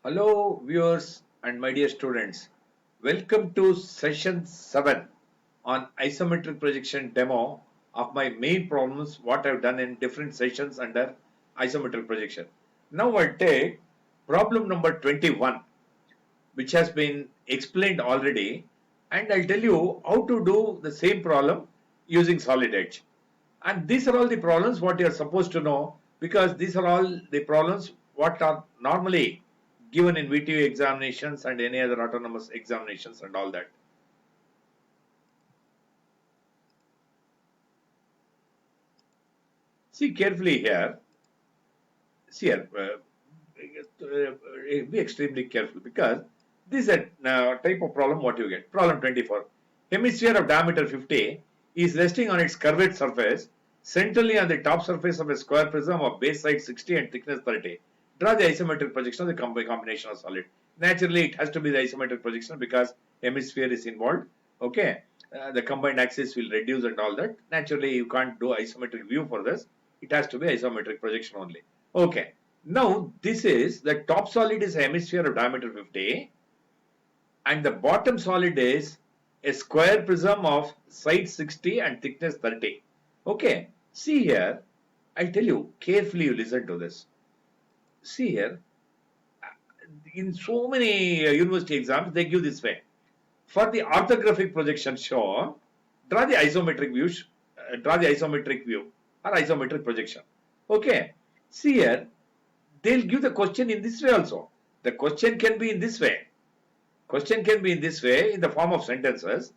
Hello, viewers and my dear students. Welcome to session 7 on isometric projection demo of my main problems what I've done in different sessions under isometric projection. Now I'll take problem number 21, which has been explained already, and I'll tell you how to do the same problem using solid edge. And these are all the problems what you are supposed to know, because these are all the problems what are normally given in VTU examinations and any other autonomous examinations and all that. See carefully here. See here. Be extremely careful, because this is a type of problem what you get. Problem 24. Hemisphere of diameter 50 is resting on its curved surface centrally on the top surface of a square prism of base side 60 and thickness 30. Draw the isometric projection of the combination of solid. Naturally, it has to be the isometric projection because hemisphere is involved. Okay, the combined axis will reduce and all that. Naturally, you can't do isometric view for this. It has to be isometric projection only. Okay. Now, this is the top solid is a hemisphere of diameter 50 and the bottom solid is a square prism of side 60 and thickness 30. Okay, see here, I'll tell you carefully, you listen to this. See here, in so many university exams, they give this way. For the orthographic projection shown, draw the isometric view, or isometric projection. Okay, see here, they'll give the question in this way also. The question can be in this way. Question can be in this way in the form of sentences.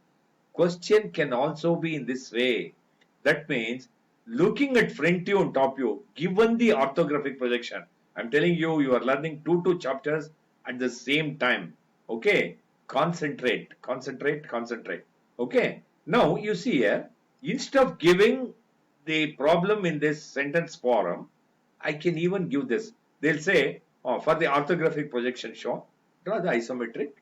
Question can also be in this way. That means looking at front view and top view, given the orthographic projection. I'm telling you, you are learning two chapters at the same time. Okay, concentrate, concentrate, concentrate. Okay, now you see here, instead of giving the problem in this sentence form, I can even give this. They'll say, oh, for the orthographic projection shown, draw the isometric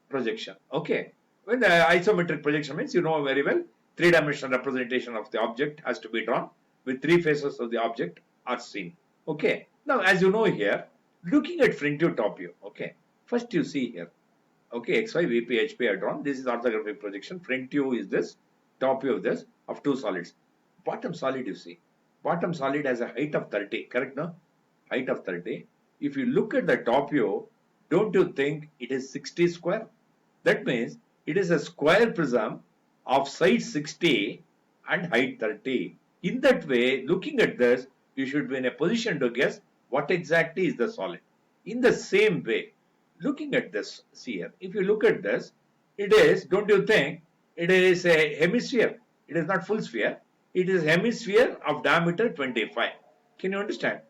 projection. Okay. When the isometric projection means, you know very well, three-dimensional representation of the object has to be drawn with three faces of the object are seen. Okay. Now, as you know here, looking at front view, top view. Okay. First you see here. Okay, XY, VP, HP are drawn. This is orthographic projection. Front view is this. Top view of this of two solids. Bottom solid you see. Bottom solid has a height of 30. Correct, no? Height of 30. If you look at the top view, don't you think it is 60 square? That means it is a square prism of side 60 and height 30. In that way, looking at this, you should be in a position to guess what exactly is the solid. In the same way, looking at this, see here, if you look at this, it is, don't you think, it is a hemisphere. It is not full sphere. It is hemisphere of diameter 25. Can you understand?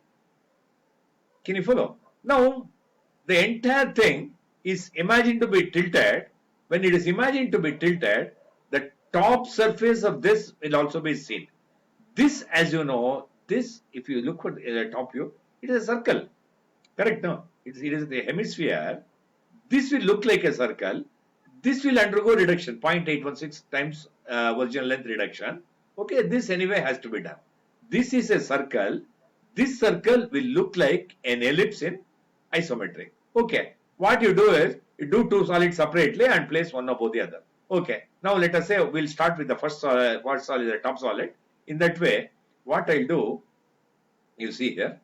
Can you follow? Now, the entire thing is imagined to be tilted. When it is imagined to be tilted, the top surface of this will also be seen. This, as you know, this, if you look at the top view, it is a circle. Correct? No? It is the hemisphere. This will look like a circle. This will undergo reduction, 0.816 times original length reduction. Okay, this anyway has to be done. This is a circle. This circle will look like an ellipse in isometric. Okay, what you do is, you do two solids separately and place one above the other. Okay, now let us say we'll start with the first solid, the top solid. In that way, what I'll do, you see here,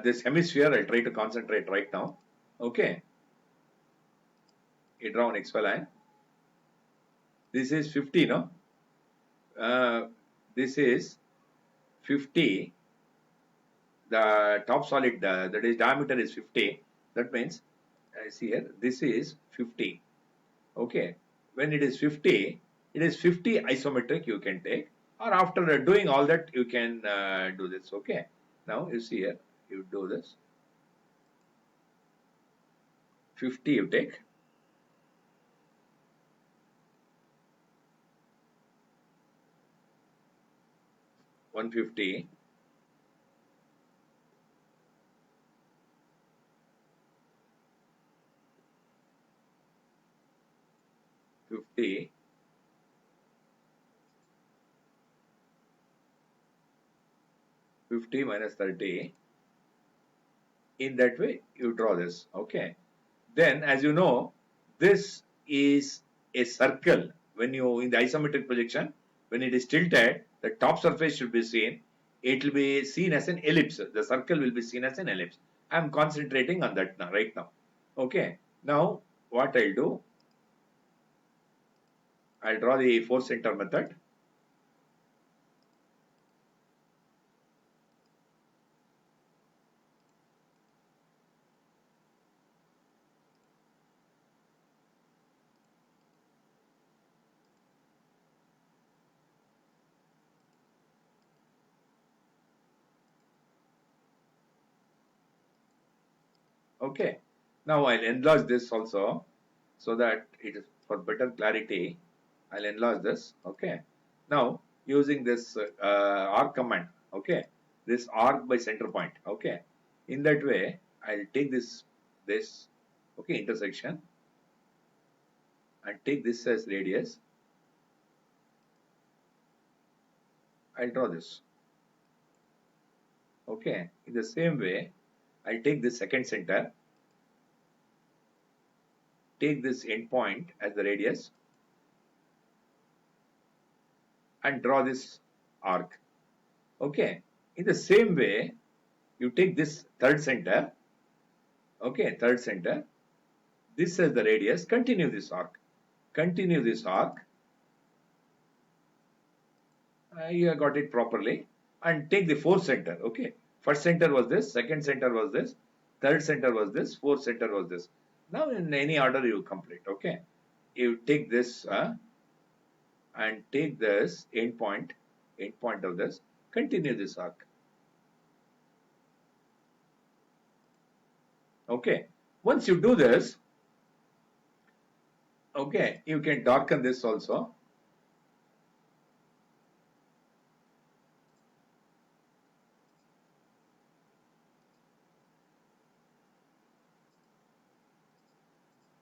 this hemisphere, I'll try to concentrate right now. Okay, you draw an XY line. This is 50, no? This is 50. The top solid, that is diameter is 50. That means, see here, this is 50. Okay. When it is 50, it is 50 isometric you can take, or after doing all that, you can do this. Okay. Now you see here, you do this. 50 you take. $150. 50. 50 minus 30. In that way, you draw this. Okay. Then, as you know, this is a circle. When you in the isometric projection, when it is tilted, the top surface should be seen. It will be seen as an ellipse. The circle will be seen as an ellipse. I am concentrating on that now, right now. Okay. Now, what I'll do, I'll draw the force center method. Okay. Now I'll enlarge this also so that it is for better clarity. I'll enlarge this. Okay. Now using this arc command. Okay. This arc by center point. Okay. In that way, I'll take this okay intersection and take this as radius. I'll draw this. Okay. In the same way, I'll take this second center. Take this endpoint as the radius and draw this arc. Okay. In the same way, you take this third center. Okay, third center. This as the radius. Continue this arc. Continue this arc. You have got it properly. And take the fourth center. Okay. First center was this. Second center was this. Third center was this. Fourth center was this. Now in any order you complete. Okay. You take this and take this endpoint of this. Continue this arc. Okay. Once you do this, okay, you can darken this also.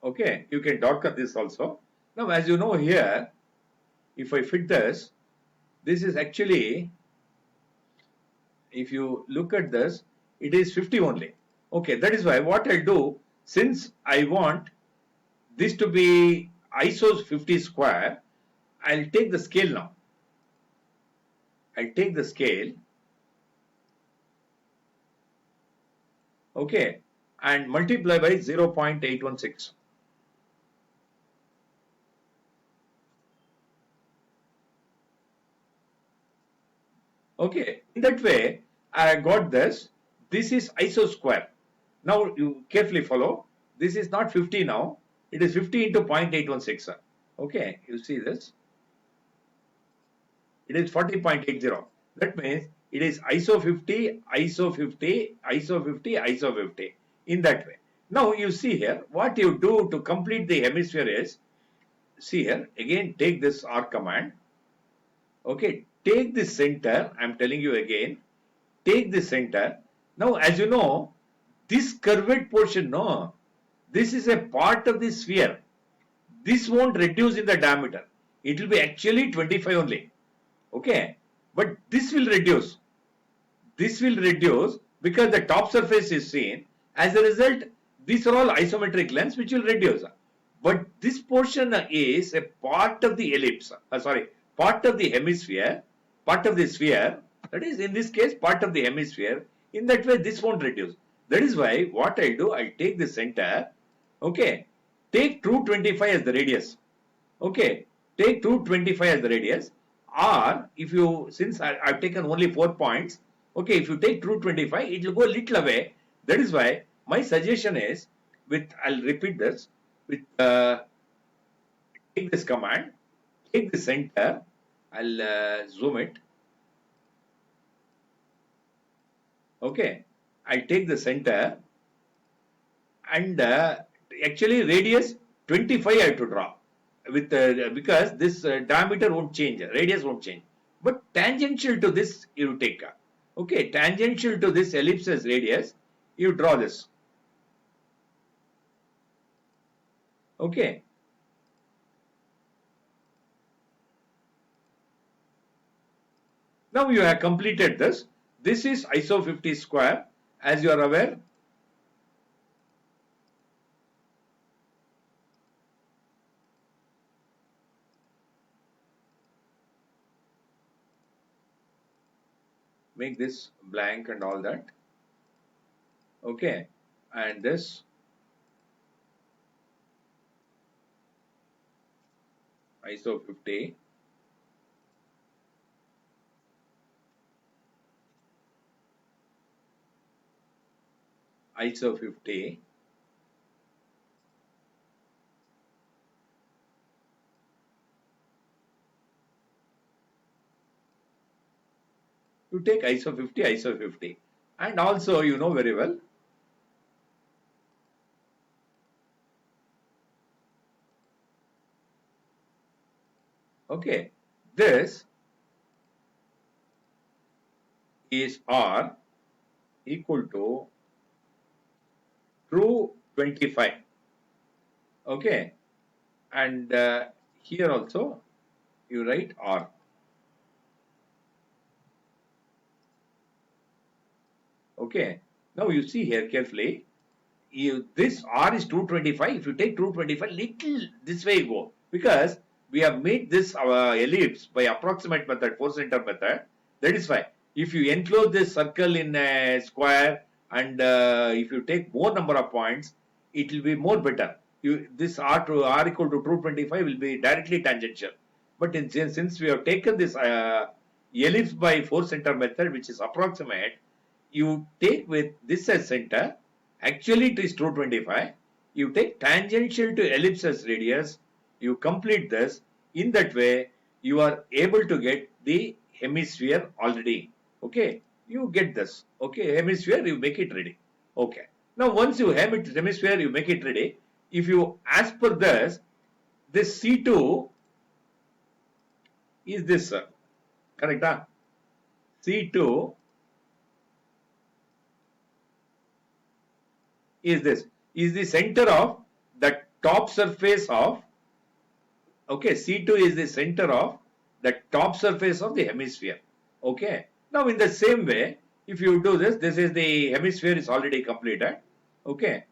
Okay, you can darken this also. Now, as you know here, if I fit this, this is actually, if you look at this, it is 50 only. Okay, that is why what I'll do, since I want this to be ISO 50 square, I'll take the scale now. I'll take the scale. Okay, and multiply by 0.816. Okay, in that way, I got this. This is ISO square. Now you carefully follow. This is not 50 now. It is 50 into 0.816. Okay, you see this. It is 40.80. That means it is ISO 50, ISO 50, ISO 50, ISO 50. In that way. Now you see here, what you do to complete the hemisphere is, see here, again take this arc command. Okay, take the center, I am telling you again, take the center. Now as you know, this curved portion, no, this is a part of the sphere. This won't reduce in the diameter. It will be actually 25 only. Okay, but this will reduce. This will reduce because the top surface is seen. As a result, these are all isometric lengths which will reduce. But this portion is a part of the ellipse. Part of the hemisphere, part of the sphere. That is, in this case, part of the hemisphere. In that way, this won't reduce. That is why what I do, I take the center. Okay, take 225 as the radius. Okay, take 225 as the radius. Or if you, since I've taken only 4 points, okay, if you take 225, it will go a little away. That is why my suggestion is, I'll repeat this, take this command, take the center, I'll zoom it. Okay, I'll take the center and actually radius 25 I have to draw with because this diameter won't change, radius won't change. But tangential to this you take. Okay, tangential to this ellipse's radius, you draw this. Okay. Now you have completed this. This is ISO 50 square. As you are aware, make this blank and all that. Okay, and this ISO 50. ISO 50. You take ISO 50, ISO 50. And also, you know very well, okay, this is R equal to true 25. Okay, and here also you write R. Okay, now you see here carefully, this R is 225. If you take 225, little this way you go, because we have made this ellipse by approximate method, 4 center method. That is why if you enclose this circle in a square and if you take more number of points, it will be more better. This R to R equal to 225 will be directly tangential. But since we have taken this ellipse by 4 center method, which is approximate, you take with this as center. Actually, it is 225. You take tangential to ellipse as radius. You complete this. In that way, you are able to get the hemisphere already. Okay, you get this. Okay, hemisphere, you make it ready. Okay. Now, once you have it hemisphere, you make it ready. If you, as per this C2 is this, correct? Huh? C2 is this, is the center of the top surface of, okay, C2 is the center of the top surface of the hemisphere. Okay, now in the same way, if you do this, this is the hemisphere is already completed. Okay,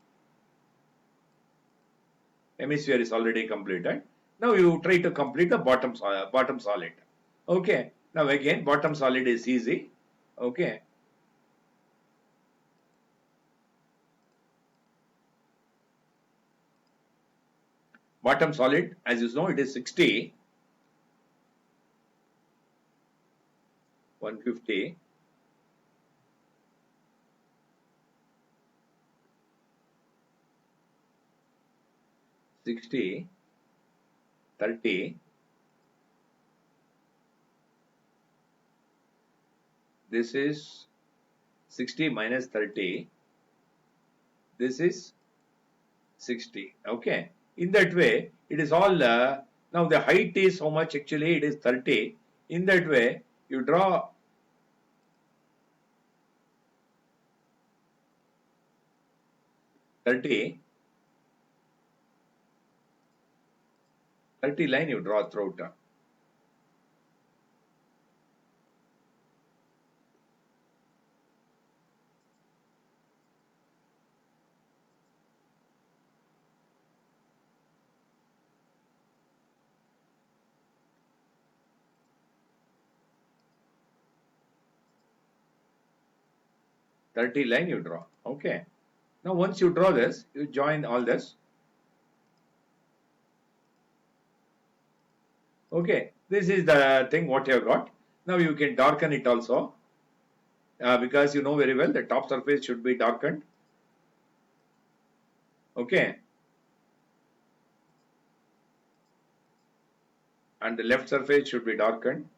hemisphere is already completed. Now you try to complete the bottom solid. Okay, now again bottom solid is easy. Okay, bottom solid, as you know, it is 60, 150, 60, 30, this is 60 minus 30, this is 60. Okay, in that way it is all now the height is how much, actually it is 30. In that way you draw 30 line you draw throughout. 30 line you draw. Okay, now once you draw this, you join all this. Okay, this is the thing what you have got. Now you can darken it also, because you know very well the top surface should be darkened. Okay, and the left surface should be darkened.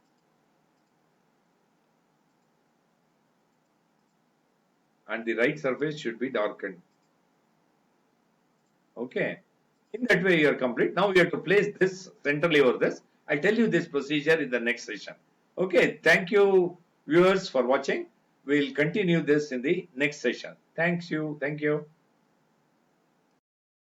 And the right surface should be darkened. Okay, in that way you are complete. Now you have to place this centrally over this. I'll tell you this procedure in the next session. Okay, thank you viewers for watching. We'll continue this in the next session. Thank you.